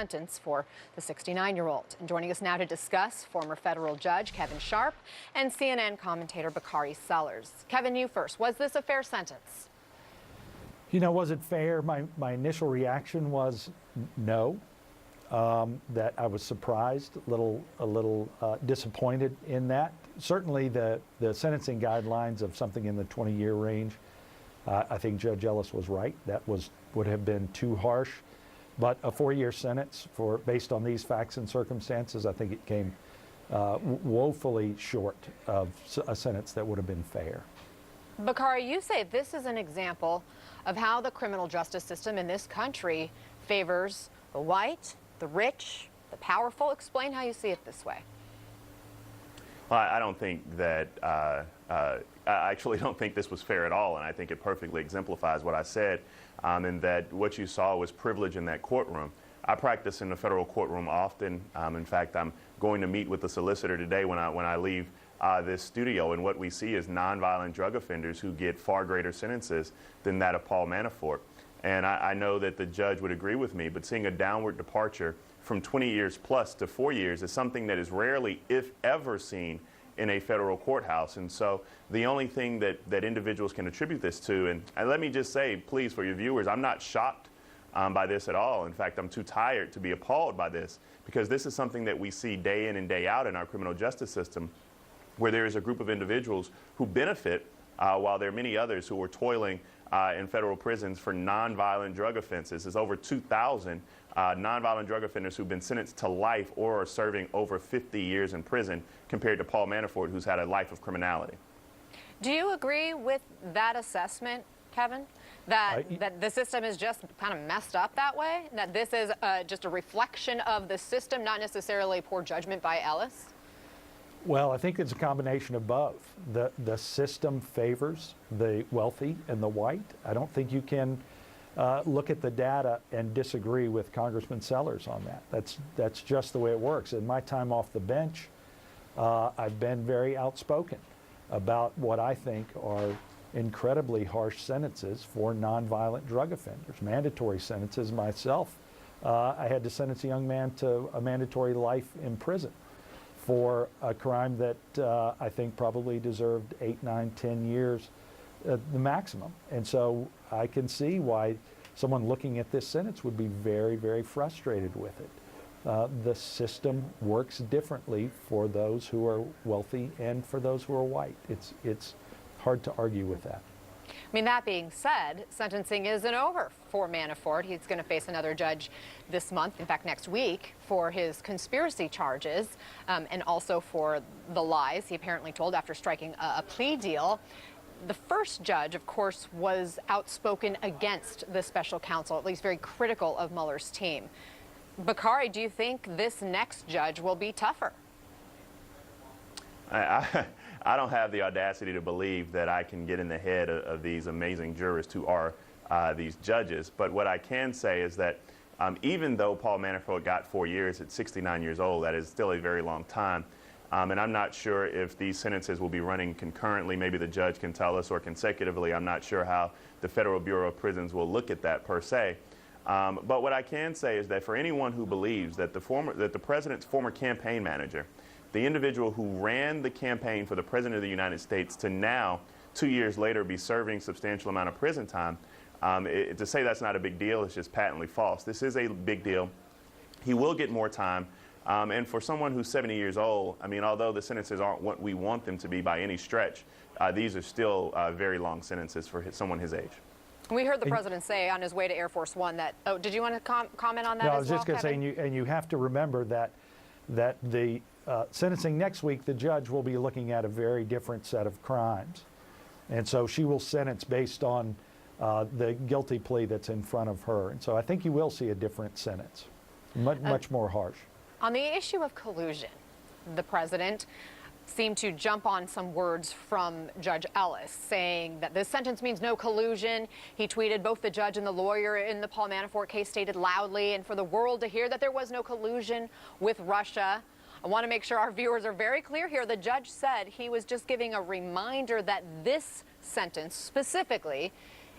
sentence for the 69-year-old. And joining us now to discuss, former federal judge Kevin Sharp and CNN commentator Bakari Sellers. Kevin, you first. Was this a fair sentence? You know, was it fair? My initial reaction was no. That I was surprised, a little disappointed in that. Certainly the sentencing guidelines of something in the 20-year range, I think Judge Ellis was right. That would have been too harsh. But a 4-year sentence based on these facts and circumstances, I think it came woefully short of a sentence that would have been fair. Bakari, you say this is an example of how the criminal justice system in this country favors the white, the rich, the powerful. Explain how you see it this way. Well, I don't think that, I actually don't think this was fair at all, and I think it perfectly exemplifies what I said, and that what you saw was privilege in that courtroom. I practice in the federal courtroom often. In fact, I'm going to meet with the solicitor today when I leave this studio, and what we see is nonviolent drug offenders who get far greater sentences than that of Paul Manafort. And I know that the judge would agree with me, but seeing a downward departure from 20 years plus to 4 years is something that is rarely, if ever, seen in a federal courthouse. And so the only thing that individuals can attribute this to, and let me just say, please, for your viewers, I'm not shocked by this at all. In fact, I'm too tired to be appalled by this, because this is something that we see day in and day out in our criminal justice system, where there is a group of individuals who benefit while there are many others who are toiling in federal prisons for nonviolent drug offenses. There's over 2,000 nonviolent drug offenders who've been sentenced to life or are serving over 50 years in prison, compared to Paul Manafort, who's had a life of criminality. Do you agree with that assessment, Kevin? That the system is just kind of messed up that way? That this is just a reflection of the system, not necessarily poor judgment by Ellis? Well, I think it's a combination of both. The system favors the wealthy and the white. I don't think you can look at the data and disagree with Congressman Sellers on that. That's just the way it works. In my time off the bench, I've been very outspoken about what I think are incredibly harsh sentences for nonviolent drug offenders, mandatory sentences myself. I had to sentence a young man to a mandatory life in prison for a crime that I think probably deserved 8, 9, 10 years, the maximum. And so I can see why someone looking at this sentence would be very, very frustrated with it. The system works differently for those who are wealthy and for those who are white. It's hard to argue with that. I mean, that being said, sentencing isn't over for Manafort. He's going to face another judge this month, in fact, next week, for his conspiracy charges and also for the lies he apparently told after striking a plea deal. The first judge, of course, was outspoken against the special counsel, at least very critical of Mueller's team. Bakari, do you think this next judge will be tougher? I don't have the audacity to believe that I can get in the head of these amazing jurists who are these judges. But what I can say is that even though Paul Manafort got 4 years at 69 years old, that is still a very long time. And I'm not sure if these sentences will be running concurrently. Maybe the judge can tell us, or consecutively. I'm not sure how the Federal Bureau of Prisons will look at that per se. But what I can say is that for anyone who believes that the president's former campaign manager, the individual who ran the campaign for the President of the United States, to now, 2 years later, be serving substantial amount of prison time, to say that's not a big deal is just patently false. This is a big deal. He will get more time. And for someone who's 70 years old, I mean, although the sentences aren't what we want them to be by any stretch, these are still very long sentences for someone his age. We heard the president say on his way to Air Force One that, oh, did you want to comment on that as well, No, I was just going to say, and you have to remember that the sentencing next week, the judge will be looking at a very different set of crimes. And so she will sentence based on the guilty plea that's in front of her. And so I think you will see a different sentence, much more harsh. On the issue of collusion, the president seemed to jump on some words from Judge Ellis, saying that this sentence means no collusion. He tweeted, both the judge and the lawyer in the Paul Manafort case stated loudly and for the world to hear that there was no collusion with Russia. I want to make sure our viewers are very clear here. The judge said he was just giving a reminder that this sentence specifically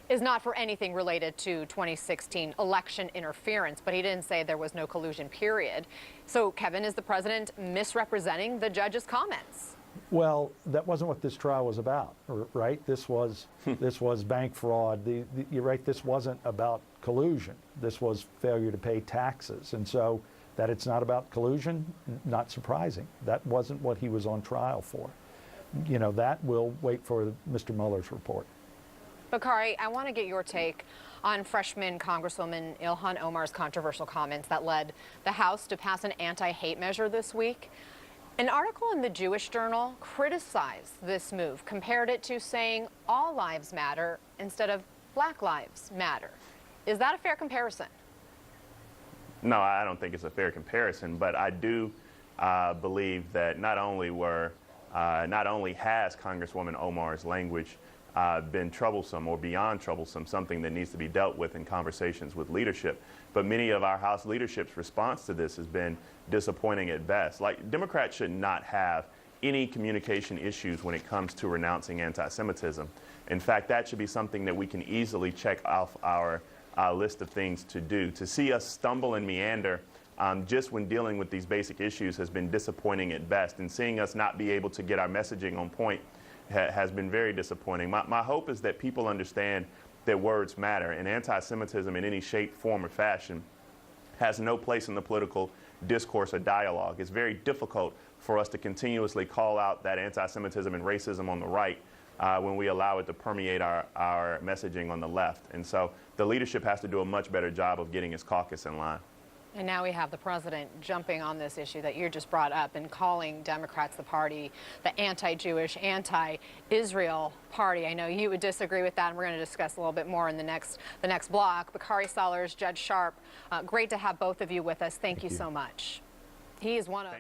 is not for anything related to 2016 election interference, but he didn't say there was no collusion, period. So, Kevin, is the president misrepresenting the judge's comments? Well, that wasn't what this trial was about, right? This was bank fraud. You're right, this wasn't about collusion. This was failure to pay taxes. And so that it's not about collusion, not surprising. That wasn't what he was on trial for. You know, that will wait for Mr. Mueller's report. Bakari, I want to get your take on freshman Congresswoman Ilhan Omar's controversial comments that led the House to pass an anti-hate measure this week. An article in the Jewish Journal criticized this move, compared it to saying all lives matter instead of Black lives matter. Is that a fair comparison? No, I don't think it's a fair comparison, but I do believe that not only has Congresswoman Omar's language been troublesome or beyond troublesome, something that needs to be dealt with in conversations with leadership, but many of our House leadership's response to this has been disappointing at best. Like, Democrats should not have any communication issues when it comes to renouncing anti-Semitism. In fact, that should be something that we can easily check off our list of things to do. To see us stumble and meander just when dealing with these basic issues has been disappointing at best, and seeing us not be able to get our messaging on point has been very disappointing. My hope is that people understand that words matter, and anti-Semitism in any shape, form, or fashion has no place in the political discourse or dialogue. It's very difficult for us to continuously call out that anti-Semitism and racism on the right when we allow it to permeate our messaging on the left. And so the leadership has to do a much better job of getting its caucus in line. And now we have the president jumping on this issue that you just brought up and calling Democrats the party, the anti-Jewish, anti-Israel party. I know you would disagree with that, and we're going to discuss a little bit more in the next block. Bakari Sellers, Judge Sharp, great to have both of you with us. Thank you so much. He is one of